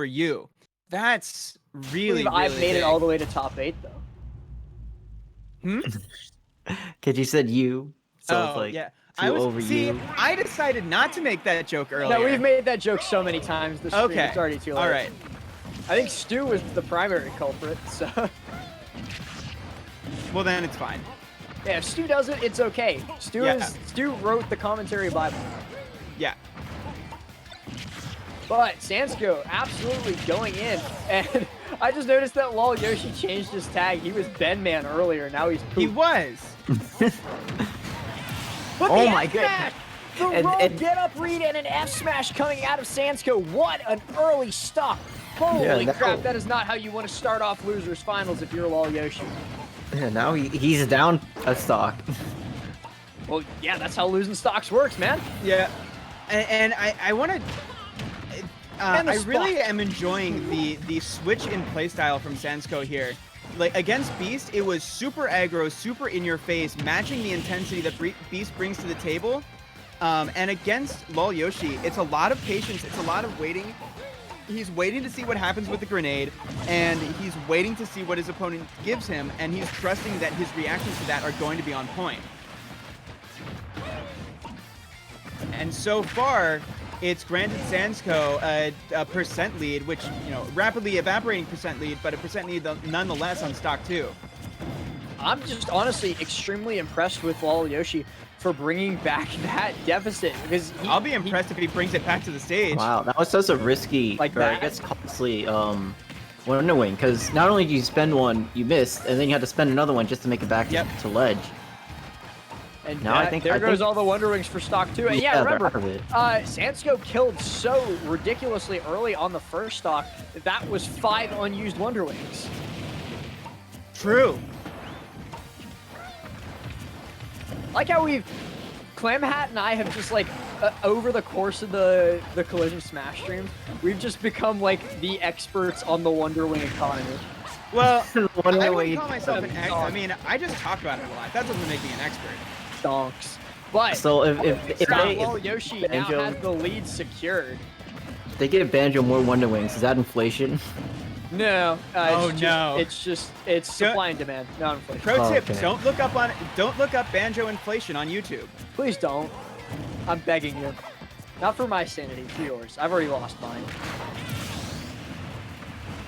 for you. That's really, I've made big. it all the way to top 8 though. Cause you said you. So it's Oh like yeah, you. I decided not to make that joke earlier. No, we've made that joke so many times this stream. Okay. It's already too late. All right. I think Stu was the primary culprit, so. Well, then it's fine. Yeah, if Stu does it, it's okay. Stu wrote the commentary Bible. Yeah. But Sansko absolutely going in, and I just noticed that lolyoshi changed his tag. He was Ben Man earlier, now he's Poop. He was. Oh my goodness. The get up read and an F smash coming out of Sansko. What an early stock. Holy crap, that is not how you want to start off losers finals if you're lolyoshi. Yeah, now he's down a stock. Well, yeah, that's how losing stocks works, man. Yeah. And I want to... I really am enjoying the switch in playstyle from Sansko here. Like, against Beast, it was super aggro, super in your face, matching the intensity that Beast brings to the table. And against lolyoshi, it's a lot of patience, it's a lot of waiting. He's waiting to see what happens with the grenade, and he's waiting to see what his opponent gives him, and he's trusting that his reactions to that are going to be on point. And so far, it's granted Sansko a percent lead, which, you know, rapidly evaporating percent lead, but a percent lead nonetheless on stock 2. I'm just honestly extremely impressed with lolyoshi for bringing back that deficit, because I'll be impressed if he brings it back to the stage. Wow, that was such a risky, I guess costly Wonder Wing, because not only do you spend one, you missed, and then you had to spend another one just to make it back to ledge. And now I think all the Wonder Wings for stock 2. And yeah, remember, it. Sansko killed so ridiculously early on the first stock that was 5 unused Wonder Wings. True. Like how Clam Hat and I have just like, over the course of the Collision Smash streams, we've just become like the experts on the Wonder Wing economy. Well, I wouldn't call myself an expert. I mean, I just talk about it a lot. That doesn't make me an expert. Donks. But so if lolyoshi now has the lead secured. If they give Banjo more Wonder Wings, is that inflation? No. No. It's supply and demand, not inflation. Pro tip: don't look up Banjo inflation on YouTube. Please don't. I'm begging you. Not for my sanity, for yours. I've already lost mine.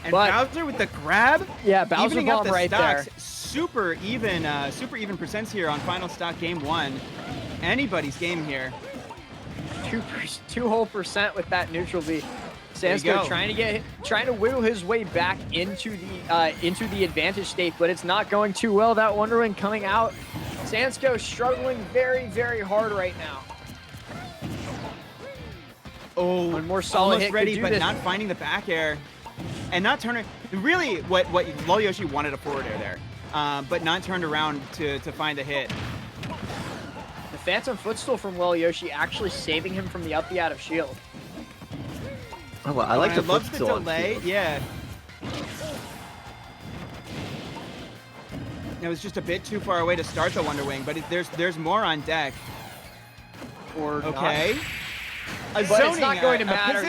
And Bowser with the grab. Yeah, Bowser bomb right stocks. there. Super even percents here on final stock game 1. Anybody's game here. 2 whole percent with that neutral V. Sansko trying to wiggle his way back into the advantage state, but it's not going too well. That Wonder Wing coming out. Sansko struggling very, very hard right now. Oh, one more solid almost hit ready, but not finding the back air, and not turning. Really, what lolyoshi wanted a forward air there, but not turned around to find a hit. The Phantom Footstool from lolyoshi actually saving him from the up B out of shield. Oh, well, I like the love the delay. Yeah. It was just a bit too far away to start the Wonder Wing, but there's more on deck. Or okay. But it's not going to matter.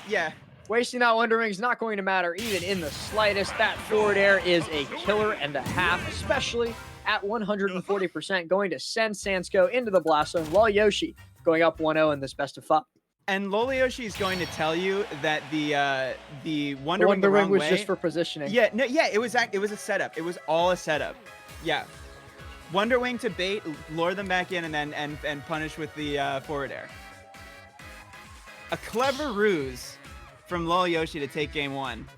Yeah. Wasting that Wonder Wing is not going to matter even in the slightest. That forward air is a killer and a half, especially at 140%, going to send Sansko into the blast zone. lolyoshi going up 1-0 in this best of 5. And lolyoshi is going to tell you that the Wonder Wing was just for positioning. Yeah, no, yeah, it was a setup. It was all a setup. Yeah, Wonder Wing to bait, lure them back in, and then and punish with the forward air. A clever ruse from lolyoshi to take game 1.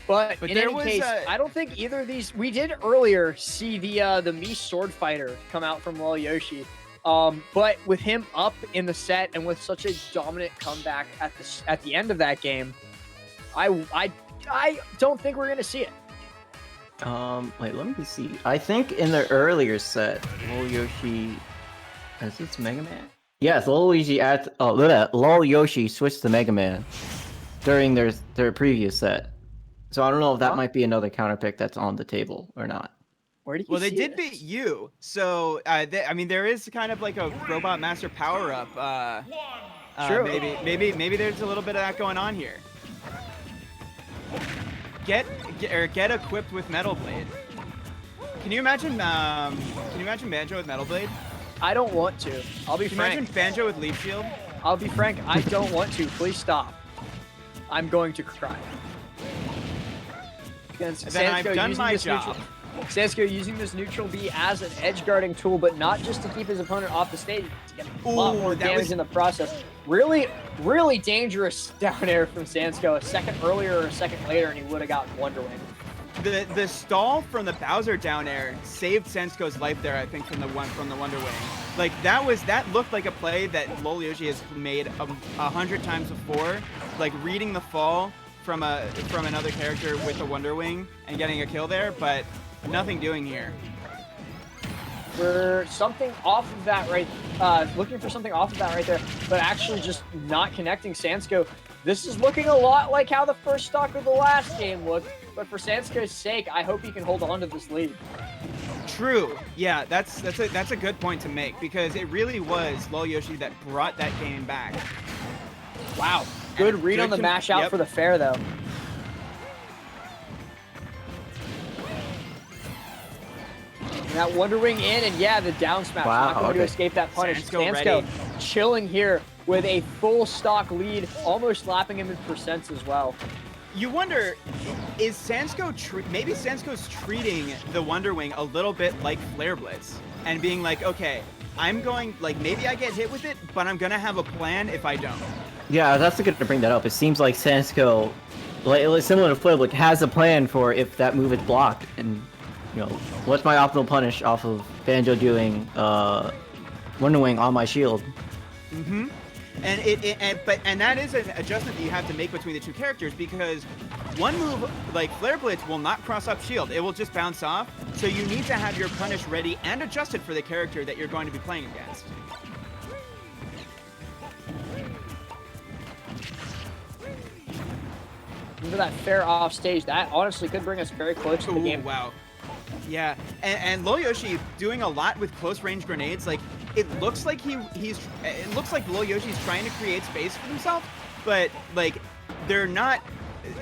But in any case, I don't think either of these. We did earlier see the Mii Sword Fighter come out from lolyoshi, but with him up in the set and with such a dominant comeback at the end of that game, I don't think we're gonna see it. Wait, let me see. I think in the earlier set, lolyoshi, is this Mega Man? Yes, lolyoshi switched to Mega Man during their previous set. So I don't know if that might be another counter pick that's on the table or not. Where did you Well, they see did this? beat you, so I mean, there is kind of like a Robot Master power-up. True. Maybe there's a little bit of that going on here. Get equipped with Metal Blade. Can you imagine Banjo with Metal Blade? I don't want to. I'll be frank. Imagine Banjo with Leaf Shield. I'll be frank. I don't want to. Please stop. I'm going to cry. Then I've done my job. Sansko using this neutral B as an edge guarding tool, but not just to keep his opponent off the stage, to get a lot more damage in the process. Really, really dangerous down air from Sansko. A second earlier or a second later, and he would have gotten Wonder Wing. The stall from the Bowser down air saved Sansko's life there, I think, from the Wonder Wing. Like that looked like a play that lolyoshi has made 100 times before, like reading the fall from another character with a Wonder Wing and getting a kill there, but nothing doing here. For something off of that looking for something off of that right there, but actually just not connecting Sansko. This is looking a lot like how the first stock of the last game looked, but for Sansko's sake, I hope he can hold on to this lead. True. Yeah, that's a good point to make, because it really was lolyoshi that brought that game back. Wow. Good read on the mash out for the fair, though. And that Wonder Wing in, and yeah, the down smash. Wow, not going to escape that punish. Sansko chilling here with a full stock lead, almost lapping him in percents as well. You wonder, is Sansko maybe Sansko's treating the Wonder Wing a little bit like Flare Blitz and being like, okay, I'm going, like, maybe I get hit with it, but I'm gonna have a plan if I don't. Yeah, that's good to bring that up. It seems like Sansko, like, similar to Flare Blitz, has a plan for if that move is blocked, and you know, what's my optimal punish off of Banjo doing Wonder Wing on my shield. Mm-hmm. And that is an adjustment that you have to make between the two characters, because one move like Flare Blitz will not cross up shield, it will just bounce off, so you need to have your punish ready and adjusted for the character that you're going to be playing against. Remember that fair off stage, that honestly could bring us very close to the game. Wow. Yeah, and lolyoshi doing a lot with close range grenades. Like, it looks like it looks like lolYoshi's trying to create space for himself, but like they're not.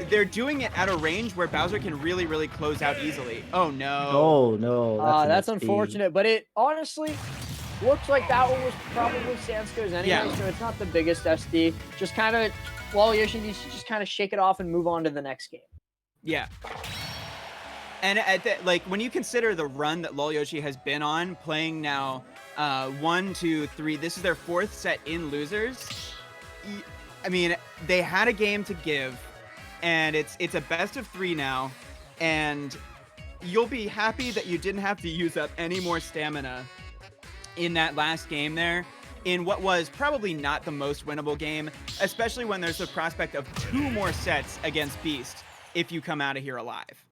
They're doing it at a range where Bowser can really, really close out easily. Oh no. Oh no. That's unfortunate, but it honestly looks like that one was probably Sansko's anyway, so it's not the biggest SD. Just kind of, lolyoshi needs to just kind of shake it off and move on to the next game. Yeah. And like, when you consider the run that lolyoshi has been on, playing now 1, 2, 3, this is their 4th set in losers. I mean, they had a game to give, and it's a best of 3 now, and you'll be happy that you didn't have to use up any more stamina in that last game there, in what was probably not the most winnable game, especially when there's the prospect of 2 more sets against Beast if you come out of here alive.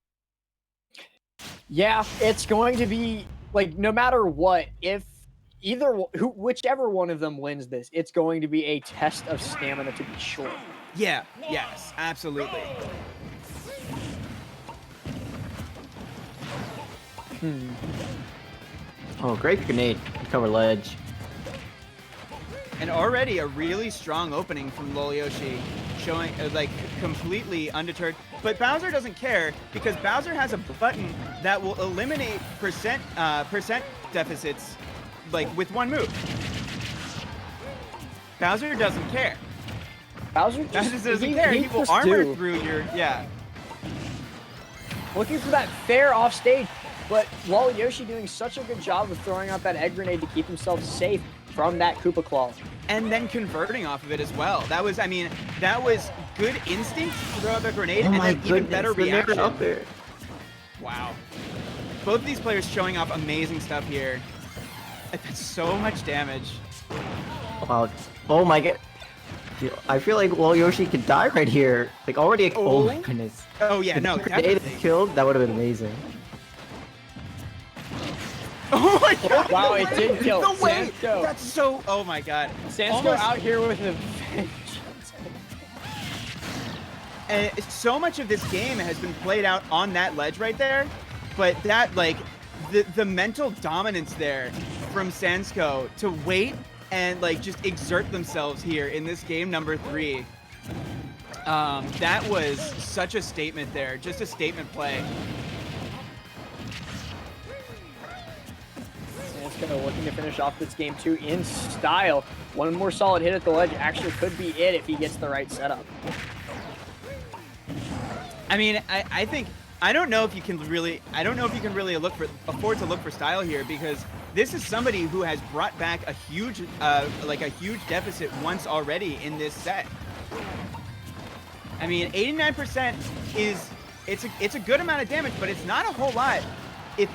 Yeah, it's going to be, like, no matter what, if whichever one of them wins this, it's going to be a test of stamina, to be sure. Yeah, yes, absolutely. Oh, great grenade. Cover ledge. And already a really strong opening from lolyoshi, showing like completely undeterred. But Bowser doesn't care, because Bowser has a button that will eliminate percent deficits, like, with one move. Bowser doesn't care. Bowser doesn't care. He will armor through your Looking for that fair off stage, but lolyoshi doing such a good job of throwing out that egg grenade to keep himself safe from that Koopa Claw. And then converting off of it as well. That was, I mean, that was good instinct to throw out the grenade, and then even better reaction. Up there. Wow. Both of these players showing off amazing stuff here. That's so much damage. Wow. Oh my god. I feel like lolyoshi could die right here. Like, already. Oh my goodness. Oh yeah, no, definitely. Killed, that would have been amazing. Oh my god! Wow, it did kill. No way! Sansko. That's so... Oh my god. Sansko out here with a... And so much of this game has been played out on that ledge right there, but that, like, the mental dominance there from Sansko to wait and like just exert themselves here in this game number 3. That was such a statement there, just a statement play. Sansko looking to finish off this game 2 in style. One more solid hit at the ledge actually could be it if he gets the right setup. I mean, I don't know if you can really afford to look for style here, because this is somebody who has brought back a huge deficit once already in this set. I mean, 89% it's a good amount of damage, but it's not a whole lot. If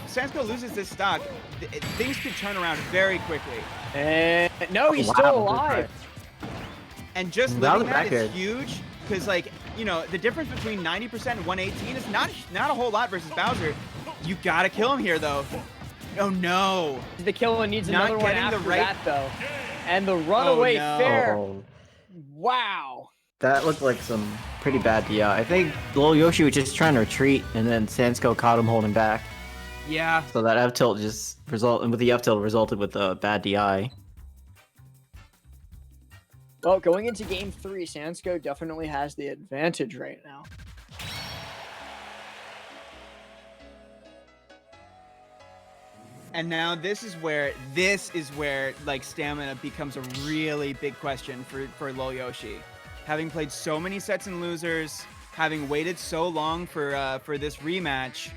Sansko loses this stock, things could turn around very quickly. And no, he's still alive. And just living that is huge, because like, you know, the difference between 90% and 118 is not a whole lot versus Bowser. You gotta kill him here though. Oh no. The killer needs another one after that though. And the runaway fair. Wow. That looked like some pretty bad DI. I think lolyoshi was just trying to retreat, and then Sansko caught him holding back. Yeah. So that F tilt just resulted with a bad DI. Well, going into game 3, Sansko definitely has the advantage right now. And now this is where like stamina becomes a really big question for lolyoshi. Having played so many sets and losers, having waited so long for this rematch,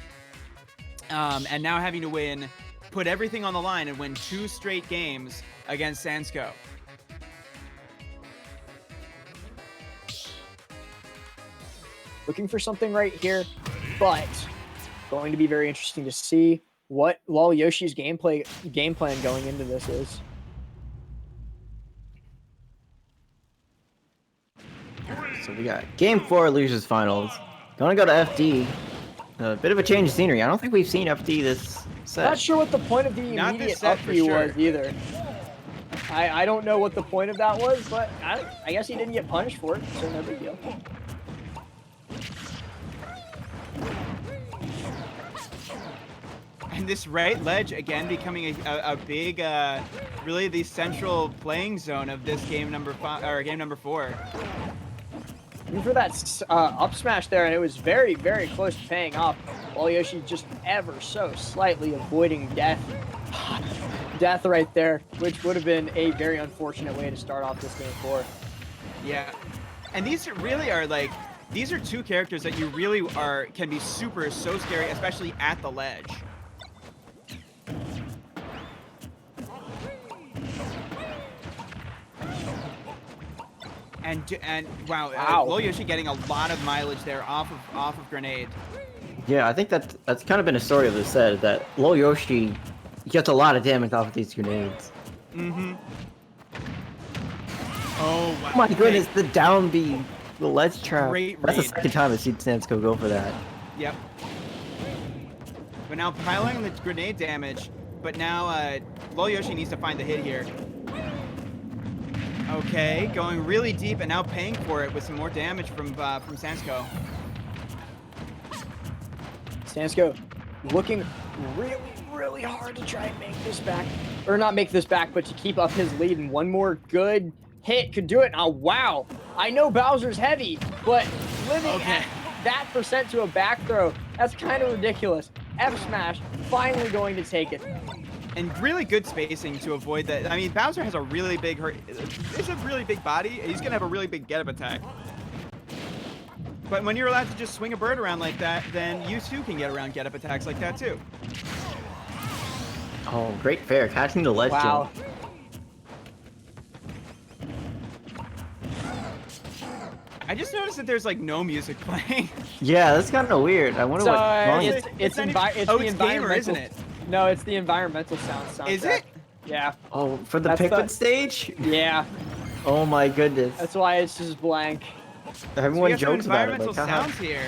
and now having to put everything on the line and win 2 straight games against Sansko. Looking for something right here, but going to be very interesting to see what lolyoshi's game plan going into this is. So we got game 4 losers finals. Gonna go to FD. A bit of a change of scenery. I don't think we've seen FD this set. Not sure what the point of the immediate up B was either. I don't know what the point of that was, but I guess he didn't get punished for it, so no big deal. And this right ledge again becoming a big, really the central playing zone of this game number 5 or game number 4. For that up smash there, and it was very, very close to paying off. Lolyoshi just ever so slightly avoiding death. Death right there, which would have been a very unfortunate way to start off this game 4. Yeah, and these really are like, these are 2 characters that you really can be so scary, especially at the ledge. And wow, lolyoshi getting a lot of mileage there off of grenade. Yeah, I think that's kind of been a story of this set, that lolyoshi gets a lot of damage off of these grenades. Mm-hmm. Oh wow. Oh my goodness, the down B, the ledge trap. Great That's the raid. second time I've seen Sansko go for that. Yep. But now piling the grenade damage, but now lolyoshi needs to find the hit here. Okay, going really deep and now paying for it with some more damage from Sansko. Sansko looking really, really hard to try and make this back. Or not make this back, but to keep up his lead. And one more good hit could do it. Oh, wow. I know Bowser's heavy, but living at that percent to a back throw, that's kind of ridiculous. F smash finally going to take it. And really good spacing to avoid that. I mean, Bowser has a really big it's a really big body. He's gonna have a really big get-up attack. But when you're allowed to just swing a bird around like that, then you too can get around get-up attacks like that too. Oh, great fair, catching the ledge jump. I just noticed that there's like no music playing. Yeah, that's kind of weird. I wonder what's wrong. It's the environmental, gamer, isn't it? No, it's the environmental soundtrack. Is it? Yeah. Oh, for the Pikmin stage? Yeah. Oh my goodness. That's why it's just blank. Everyone so jokes about it. Environmental sounds here.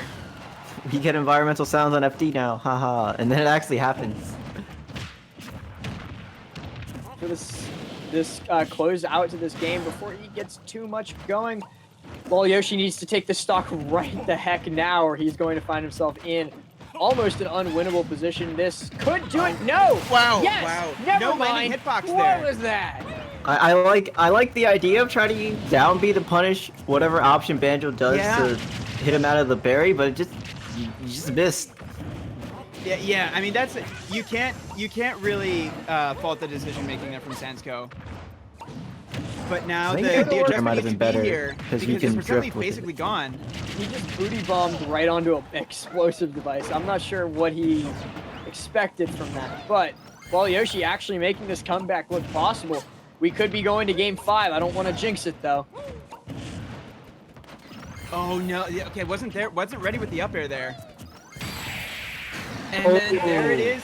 We get environmental sounds on FD now, haha, and then it actually happens. For this close out to this game before he gets too much going, lolyoshi needs to take the stock right the heck now, or he's going to find himself in almost an unwinnable position. This could do it. No. Wow. Yes. Wow. Never No mind. landing hitbox What there. was that? I like the idea of trying to down B to punish whatever option Banjo does to hit him out of the berry, but it you just missed. Yeah. I mean, you can't really fault the decision making there from Sansko. But now the adjustment might have needs been to be better here because because you can his percent drift basically gone. He just booty bombed right onto an explosive device. I'm not sure what he expected from that, but lolyoshi actually making this comeback look possible. We could be going to game 5. I don't want to jinx it though. Oh no! Okay, wasn't ready with the up air there. And then there it is,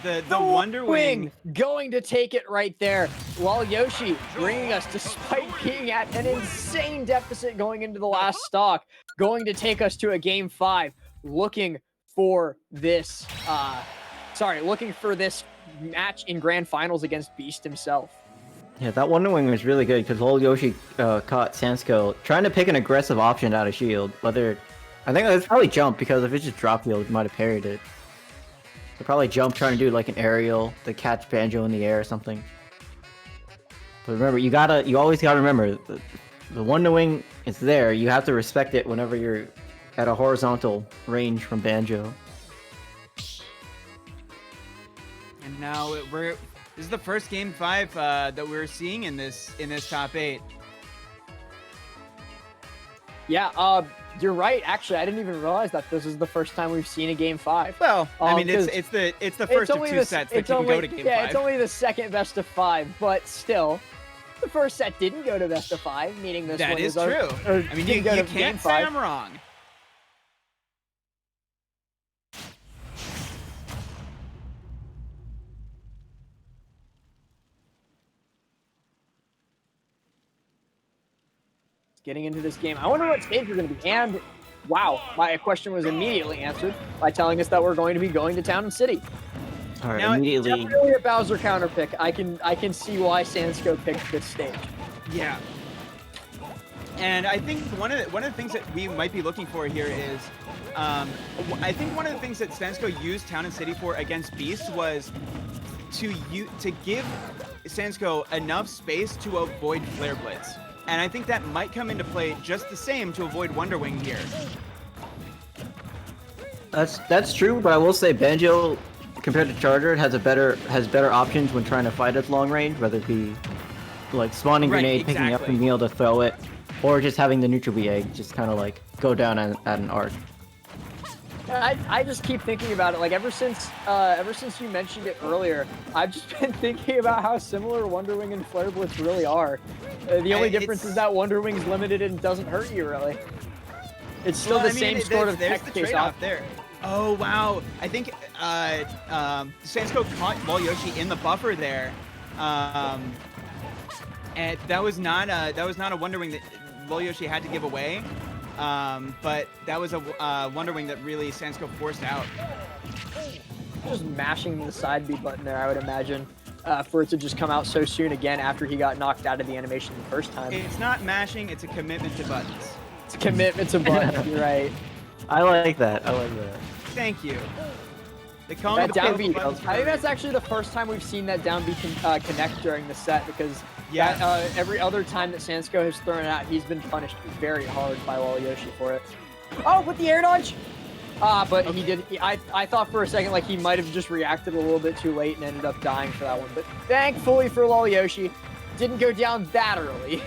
the Wonder Wing going to take it right there. lolyoshi bringing us, despite being at an insane deficit going into the last stock, going to take us to a game 5, looking for this match in grand finals against Beast himself. Yeah, that Wonder Wing was really good because lolyoshi caught Sansko trying to pick an aggressive option out of shield. I think it was probably jump, because if it just drop field, it might have parried it. So probably jump, trying to do like an aerial to catch Banjo in the air or something. But remember, you always gotta remember the Wonder Wing is there. You have to respect it whenever you're at a horizontal range from Banjo. And now this is the first game 5 that we're seeing in this top 8. Yeah, you're right. Actually, I didn't even realize that this is the first time we've seen a game 5. Well, I mean, it's the first of 2 sets that can go to game 5. Yeah, it's only the second best of 5, but still, the first set didn't go to best of 5, meaning this that one is true. I mean, you can't say I'm wrong. Getting into this game. I wonder what stage we're going to be. And wow, my question was immediately answered by telling us that we're going to be going to Town and City. All right, now, immediately. Definitely a Bowser counter pick. I can see why Sansko picked this stage. Yeah. And I think one of the things that we might be looking for here is, I think one of the things that Sansko used Town and City for against Beast was to give Sansko enough space to avoid Flare Blitz. And I think that might come into play just the same to avoid Wonder Wing here. That's true, but I will say Banjo, compared to Charger, has better options when trying to fight at long range, whether it be like spawning grenade, picking up and being able to throw it, or just having the neutral B egg just kind of like go down at an arc. I just keep thinking about it. Like ever since you mentioned it earlier, I've just been thinking about how similar Wonder Wing and Flare Blitz really are. The only difference is that Wonder Wing's limited and doesn't hurt you really. It's still the same sort of there's the trade-off there. Oh wow! I think Sansko caught lolyoshi in the buffer there, and that was not a Wonder Wing that lolyoshi had to give away. But that was a Wonder Wing that really Sansko forced out. Just mashing the side B button there, I would imagine, for it to just come out so soon again after he got knocked out of the animation the first time. It's not mashing, it's a commitment to buttons. It's a commitment to buttons, you're right. I like that. Thank you. They call that me the down B. buttons. I think that's actually the first time we've seen that down B connect during the set, because every other time that Sansko has thrown it out, he's been punished very hard by lolyoshi for it. Oh, with the air dodge! But he did. I thought for a second like he might have just reacted a little bit too late and ended up dying for that one. But thankfully for lolyoshi, didn't go down that early.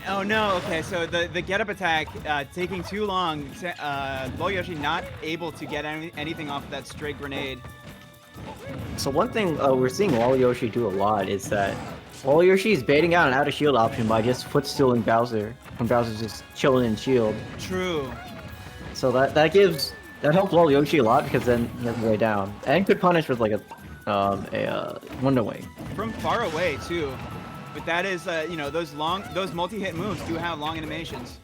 Oh no, okay, so the get-up attack taking too long, lolyoshi not able to get anything off of that straight grenade. So one thing we're seeing lolyoshi do a lot is that lolyoshi is baiting out an out-of-shield option by just footstooling Bowser, when Bowser's just chilling in shield. True. So that helps lolyoshi a lot, because then he has the way down. And could punish with like a Wonder Wing. From far away too. But that is, you know, those multi-hit moves do have long animations.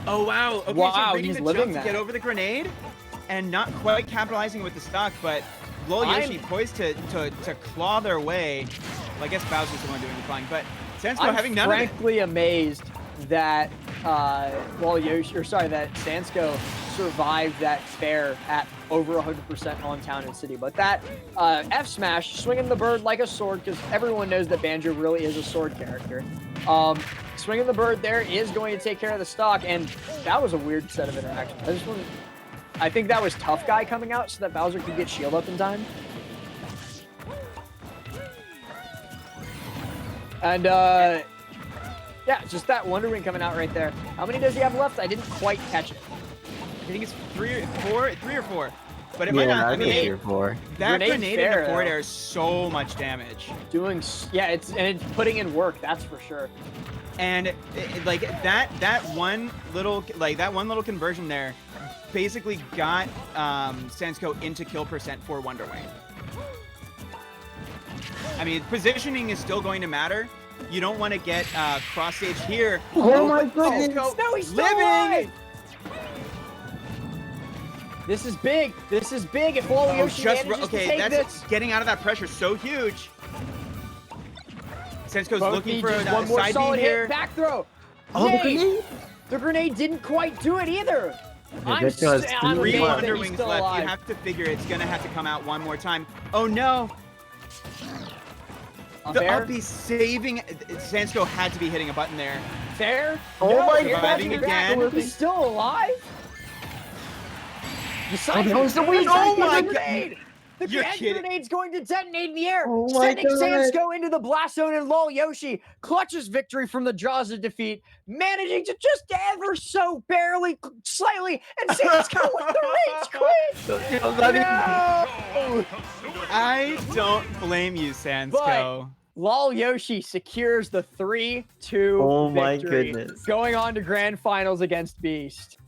Oh wow! Okay, wow, so reading he's the living jump that. to get over the grenade, and not quite capitalizing with the stock, but lolyoshi poised to claw their way. Well, I guess Bowser's the one doing the clawing, but Sansko having none of it. I'm frankly amazed that that Sansko survived that fair at over 100% on town and city. But that F smash, swinging the bird like a sword, because everyone knows that Banjo really is a sword character. Swinging the bird there is going to take care of the stock, and that was a weird set of interactions. I think that was Tough Guy coming out so that Bowser could get shield up in time. And yeah, just that Wonder Wing coming out right there. How many does he have left? I didn't quite catch it. I think it's three or four. But it might not. I mean, 3 or 4. That grenade in the forward air is so much damage. It's putting in work. That's for sure. And like that one little conversion there, basically got Sansko into kill percent for Wonder Wing. I mean, positioning is still going to matter. You don't want to get cross stage here. Oh my goodness! No, he's still alive! This is big. This is big. If lolyoshi manages to take this, getting out of that pressure so huge. Sansko's looking for one more side solid beam here. hit. Back throw. Oh, the grenade! The grenade didn't quite do it either. I'm 3 Wonder Wings left. Alive. You have to figure it's gonna have to come out one more time. Oh no! The up he's saving. Sansko had to be hitting a button there. Fair. Oh my God! Again. He's still alive. Oh my God! The grenade's going to detonate in the air, oh my sending God. Sansko into the blast zone, and lolyoshi clutches victory from the jaws of defeat, managing to just ever so barely, slightly, and Sansko with the rage quit. No! I don't blame you, Sansko. But lolyoshi secures the 3-2 Oh my victory, goodness. going on to grand finals against Beast.